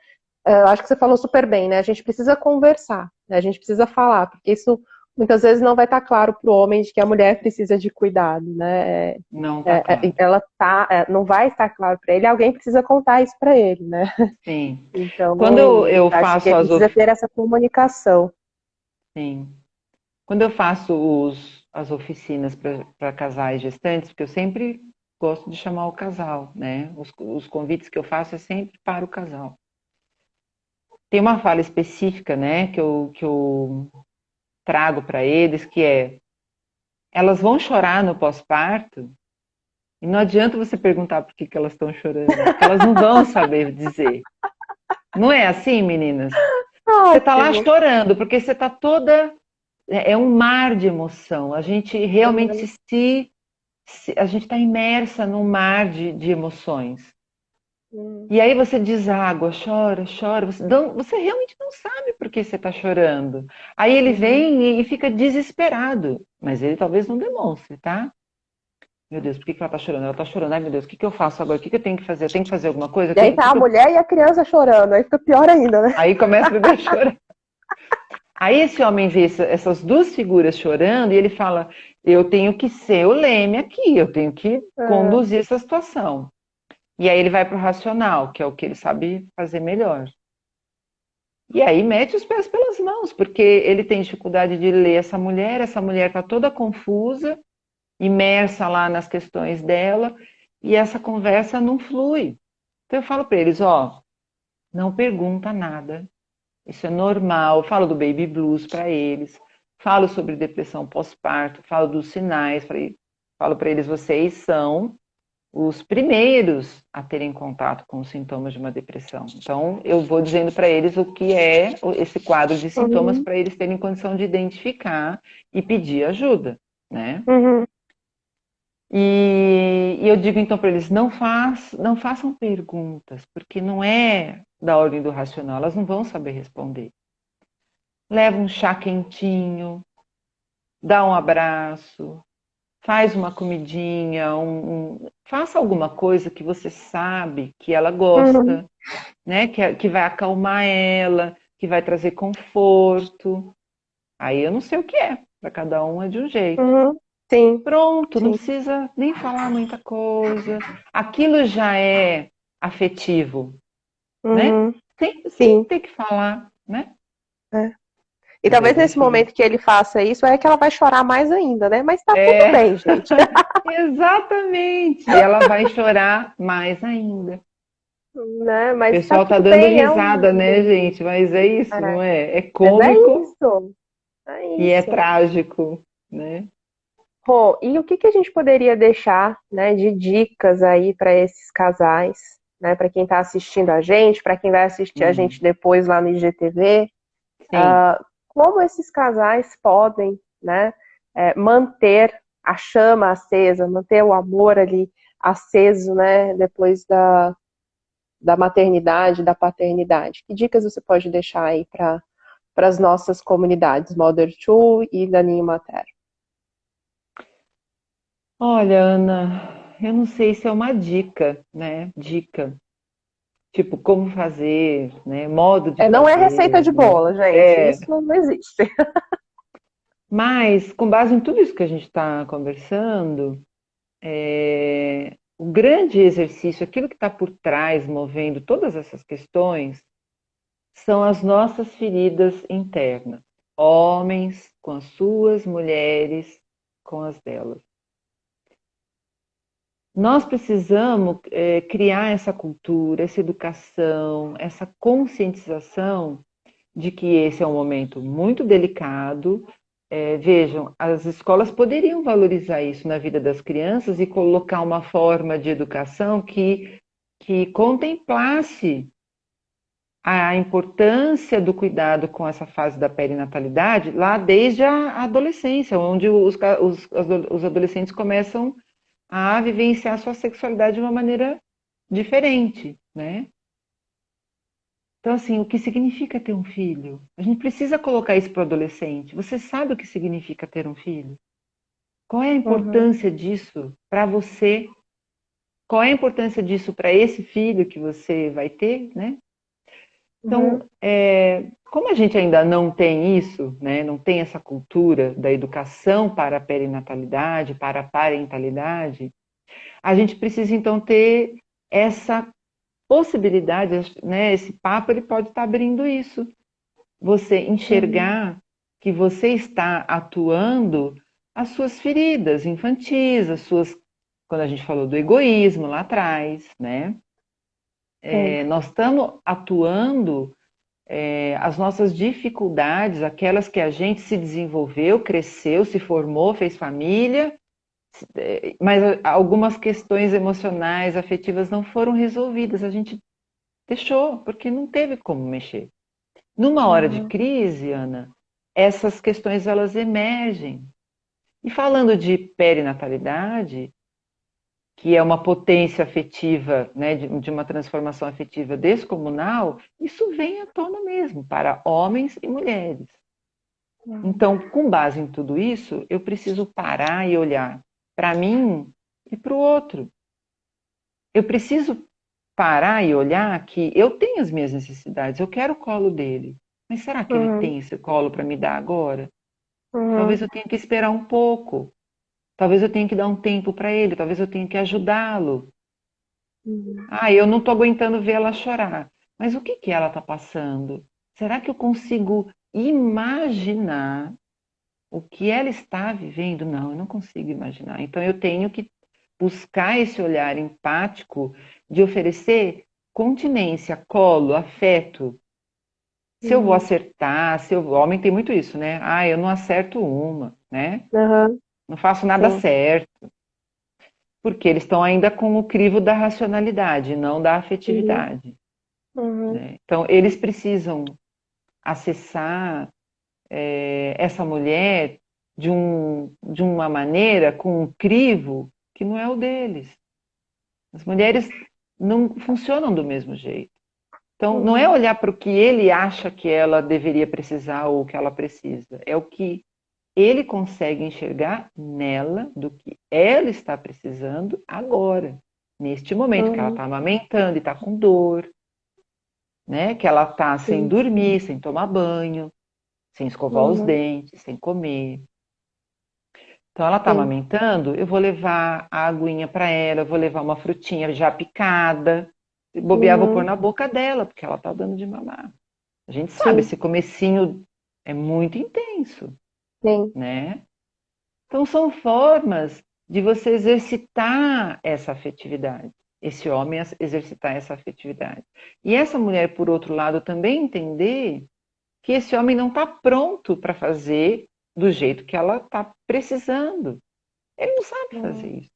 S2: Acho que você falou super bem, né? A gente precisa conversar, né? A gente precisa falar, porque isso muitas vezes não vai estar claro para o homem de que a mulher precisa de cuidado, né?
S1: Não está claro.
S2: Ela tá, não vai estar claro para ele, alguém precisa contar isso para ele, né?
S1: Sim.
S2: Então,
S1: Quando eu
S2: acho que
S1: faço
S2: precisa ter essa comunicação.
S1: sim. Quando eu faço as oficinas para casais gestantes, porque eu sempre gosto de chamar o casal, né? Os convites que eu faço é sempre para o casal. Tem uma fala específica, né, que eu trago para eles, que é: elas vão chorar no pós-parto, e não adianta você perguntar por que elas estão chorando, porque elas não vão saber dizer. Não é assim, meninas? Você tá lá
S2: Ótimo.
S1: chorando, porque você tá toda. É um mar de emoção. A gente realmente
S2: Uhum,
S1: a gente está imersa num mar de emoções.
S2: uhum,
S1: E aí você deságua, chora, chora. Você realmente não sabe por que você está chorando. Aí ele
S2: uhum,
S1: vem e fica desesperado, mas ele talvez não demonstre, tá? Meu Deus, por que ela tá chorando? Ela tá chorando. Ai, meu Deus, o que que eu faço agora? O que que eu tenho que fazer? Eu tenho que fazer alguma coisa?
S2: E aí tá a mulher e a criança chorando, aí fica pior ainda, né?
S1: Aí começa o bebê a chorar. Aí esse homem vê essas duas figuras chorando e ele fala: eu tenho que ser o leme aqui, eu tenho que
S2: É.
S1: conduzir essa situação. E aí ele vai para o racional, que é o que ele sabe fazer melhor. E aí mete os pés pelas mãos, porque ele tem dificuldade de ler essa mulher está toda confusa, imersa lá nas questões dela, e essa conversa não flui. Então eu falo para eles, ó, não pergunta nada, isso é normal. Eu falo do baby blues para eles, falo sobre depressão pós-parto, falo dos sinais, falo para eles, vocês são os primeiros a terem contato com os sintomas de uma depressão. Então, eu vou dizendo para eles o que é esse quadro de sintomas
S2: Uhum,
S1: para eles terem condição de identificar e pedir ajuda, né?
S2: uhum,
S1: E eu digo então para eles, não façam perguntas, porque não é da ordem do racional, elas não vão saber responder. Leva um chá quentinho, dá um abraço, faz uma comidinha, faça alguma coisa que você sabe que ela
S2: uhum,
S1: gosta, né? Que vai acalmar ela, que vai trazer conforto. Aí eu não sei o que é, para cada um é de um jeito.
S2: uhum. Sim,
S1: Pronto, não
S2: sim.
S1: precisa nem falar muita coisa. Aquilo já é afetivo, né?
S2: Uhum,
S1: Sem
S2: sim.
S1: ter que falar, né?
S2: É. E
S1: Mas aí
S2: talvez
S1: vão
S2: nesse
S1: chorar.
S2: momento que ele faça isso, é que ela vai chorar mais ainda, né? Mas tá tudo
S1: É,
S2: bem, gente.
S1: exatamente. E ela vai chorar mais ainda.
S2: Né?
S1: O
S2: Mas tá
S1: pessoal tá
S2: tudo
S1: dando
S2: bem,
S1: risada, né, gente? Mas é isso, não é? É
S2: mas é
S1: cômico
S2: isso. É
S1: e é
S2: isso.
S1: trágico, né?
S2: Rô, e o que que a gente poderia deixar, né, de dicas aí para esses casais, né, para quem está assistindo a gente, para quem vai assistir a gente
S1: Hum,
S2: depois lá no IGTV,
S1: sim.
S2: como esses casais podem, né, manter a chama acesa, manter o amor ali aceso, né, depois da maternidade, da paternidade. Que dicas você pode deixar aí para as nossas comunidades, Mother Two e Daninho Materno?
S1: Olha, Ana, eu não sei se é uma dica, né? Dica. Tipo, como fazer, né? Modo de
S2: Não é receita
S1: fazer,
S2: de
S1: né?
S2: bolo, gente.
S1: É.
S2: Isso não existe.
S1: Mas, com base em tudo isso que a gente está conversando, o grande exercício, aquilo que está por trás, movendo todas essas questões, são as nossas feridas internas. Homens com as suas, mulheres com as delas. Nós precisamos criar essa cultura, essa educação, essa conscientização de que esse é um momento muito delicado. Vejam, as escolas poderiam valorizar isso na vida das crianças e colocar uma forma de educação que contemplasse a importância do cuidado com essa fase da perinatalidade lá desde a adolescência, onde os adolescentes começam a vivenciar sua sexualidade de uma maneira diferente, né? Então, assim, o que significa ter um filho? A gente precisa colocar isso para o adolescente. Você sabe o que significa ter um filho? Qual é a
S2: Uhum,
S1: importância disso para você? Qual é a importância disso para esse filho que você vai ter, né? Então,
S2: uhum,
S1: como a gente ainda não tem isso, né, não tem essa cultura da educação para a perinatalidade, para a parentalidade, a gente precisa então ter essa possibilidade, né, esse papo ele pode estar abrindo isso. Você
S2: uhum,
S1: enxergar que você está atuando as suas feridas infantis, as suas, quando a gente falou do egoísmo lá atrás, né?
S2: sim.
S1: Nós estamos atuando as nossas dificuldades, aquelas que a gente se desenvolveu, cresceu, se formou, fez família, mas algumas questões emocionais, afetivas não foram resolvidas. A gente deixou, porque não teve como mexer. Numa hora de
S2: Uhum,
S1: crise, Ana, essas questões elas emergem. E falando de perinatalidade, que é uma potência afetiva, né, de uma transformação afetiva descomunal, isso vem à tona mesmo, para homens e mulheres.
S2: uhum,
S1: Então, com base em tudo isso, eu preciso parar e olhar para mim e para o outro. Eu preciso parar e olhar que eu tenho as minhas necessidades, eu quero o colo dele. Mas será que ele
S2: Uhum.
S1: tem esse colo para me dar agora? Talvez
S2: Uhum.
S1: eu tenha que esperar um pouco. Talvez eu tenha que dar um tempo para ele, talvez eu tenha que ajudá-lo.
S2: Uhum.
S1: Ah, eu não estou aguentando ver ela chorar. Mas o que que ela está passando? Será que eu consigo imaginar o que ela está vivendo? Não, eu não consigo imaginar. Então eu tenho que buscar esse olhar empático de oferecer continência, colo, afeto. Se eu vou
S2: Uhum.
S1: acertar, se eu... o homem tem muito isso, né? Ah, eu não acerto uma, né?
S2: Uhum.
S1: Não faço nada
S2: Sim.
S1: certo. Porque eles estão ainda com o crivo da racionalidade, não da
S2: Uhum.
S1: afetividade,
S2: Uhum.
S1: né? Então, eles precisam acessar essa mulher de uma maneira, com um crivo que não é o deles. As mulheres não funcionam do mesmo jeito. Então, não é
S2: Uhum.
S1: olhar para o que ele acha que ela deveria precisar ou que ela precisa, é o que ele consegue enxergar nela do que ela está precisando agora, neste momento, que ela
S2: Uhum.
S1: está amamentando e está com dor, né? Que ela está sem
S2: Sim.
S1: dormir, sem tomar banho, sem escovar os
S2: Uhum.
S1: dentes, sem comer. Então ela está
S2: Sim.
S1: amamentando, eu vou levar a aguinha para ela, eu vou levar uma frutinha já picada, se bobear, vou pôr
S2: Uhum.
S1: na boca dela, porque ela está dando de mamar. A gente sabe,
S2: Sim.
S1: esse comecinho é muito intenso,
S2: Sim.
S1: né? Então, são formas de você exercitar essa afetividade, esse homem exercitar essa afetividade. E essa mulher, por outro lado, também entender que esse homem não está pronto para fazer do jeito que ela está precisando. Ele não sabe fazer
S2: Uhum.
S1: isso.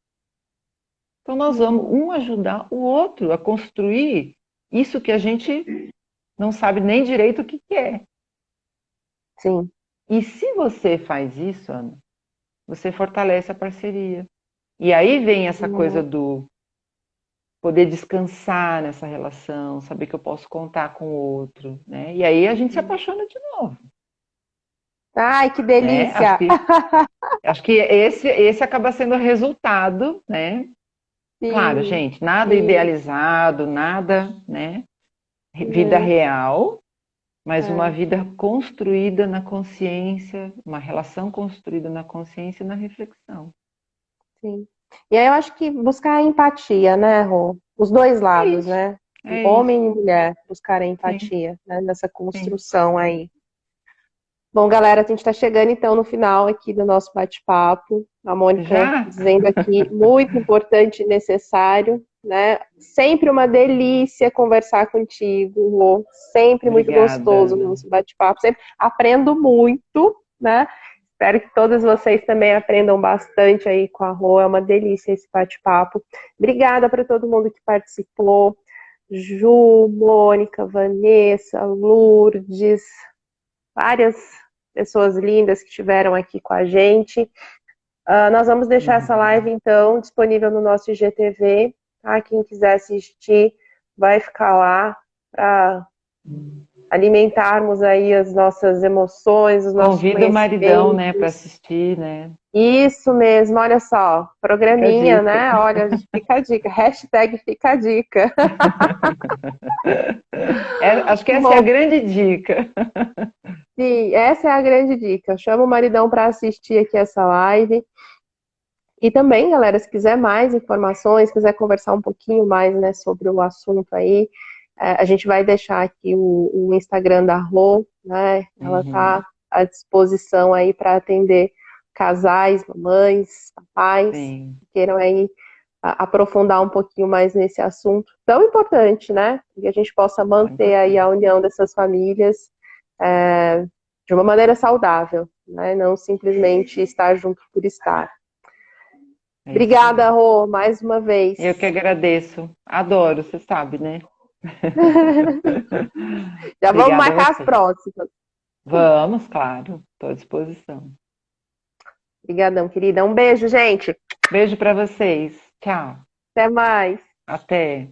S1: Então, nós vamos
S2: Uhum.
S1: um ajudar o outro a construir isso que a gente não sabe nem direito o que é.
S2: Sim.
S1: E se você faz isso, Ana, você fortalece a parceria. E aí vem essa coisa
S2: Uhum.
S1: do poder descansar nessa relação, saber que eu posso contar com o outro, né? E aí a gente se apaixona de novo,
S2: Ai, que
S1: né? Acho
S2: delícia!
S1: que acho que esse acaba sendo o resultado, né? Claro,
S2: Sim.
S1: gente, nada
S2: Sim.
S1: idealizado, nada, né? Vida
S2: Uhum.
S1: real, mas uma
S2: É,
S1: vida construída na consciência, uma relação construída na consciência e na reflexão.
S2: sim. E aí eu acho que buscar a empatia, né, Rô? Os dois
S1: É
S2: lados,
S1: isso,
S2: né?
S1: é isso.
S2: Homem e mulher buscar a
S1: Sim,
S2: empatia, né, nessa
S1: sim.
S2: construção aí. Bom, galera, a gente está chegando então no final aqui do nosso bate-papo. A Mônica
S1: Já?
S2: dizendo aqui, muito importante e necessário, né? Sempre uma delícia conversar contigo, Rô. Sempre muito
S1: Obrigada,
S2: gostoso o
S1: Ana.
S2: nosso bate-papo. Sempre aprendo muito, né? Espero que todos vocês também aprendam bastante aí com a Rô. É uma delícia esse bate-papo. Obrigada para todo mundo que participou. Ju, Mônica, Vanessa, Lourdes, várias pessoas lindas que estiveram aqui com a gente. Nós vamos deixar essa live,
S1: Uhum.
S2: então, disponível no nosso IGTV. Tá? Quem quiser assistir, vai ficar lá para alimentarmos aí as nossas emoções, os nossos
S1: Convida o maridão, né, para
S2: conhecimentos.
S1: assistir, né?
S2: Isso mesmo, olha só,
S1: Fica a
S2: programinha,
S1: dica.
S2: né? Olha, fica a dica, hashtag fica a dica.
S1: Acho que essa é a
S2: Bom,
S1: grande dica.
S2: sim, essa é a grande dica. Chama o maridão para assistir aqui essa live. E também, galera, se quiser mais informações, quiser conversar um pouquinho mais, né, sobre o assunto aí, a gente vai deixar aqui o Instagram da Rô, né? Ela
S1: Uhum.
S2: tá à disposição aí para atender casais, mamães, papais,
S1: Sim,
S2: que queiram aí aprofundar um pouquinho mais nesse assunto tão importante, né? Que a gente possa
S1: tão
S2: manter aí a
S1: importante.
S2: união dessas famílias de uma maneira saudável, né? Não simplesmente estar junto por estar.
S1: É isso
S2: Obrigada,
S1: aí.
S2: Rô, mais uma vez.
S1: Eu que agradeço. Adoro, você sabe, né?
S2: Já vamos
S1: Obrigada a
S2: marcar as
S1: você.
S2: próximas.
S1: Vamos, claro. Estou à disposição.
S2: Obrigadão, querida. Um beijo, gente.
S1: Beijo para vocês. Tchau.
S2: Até mais.
S1: Até.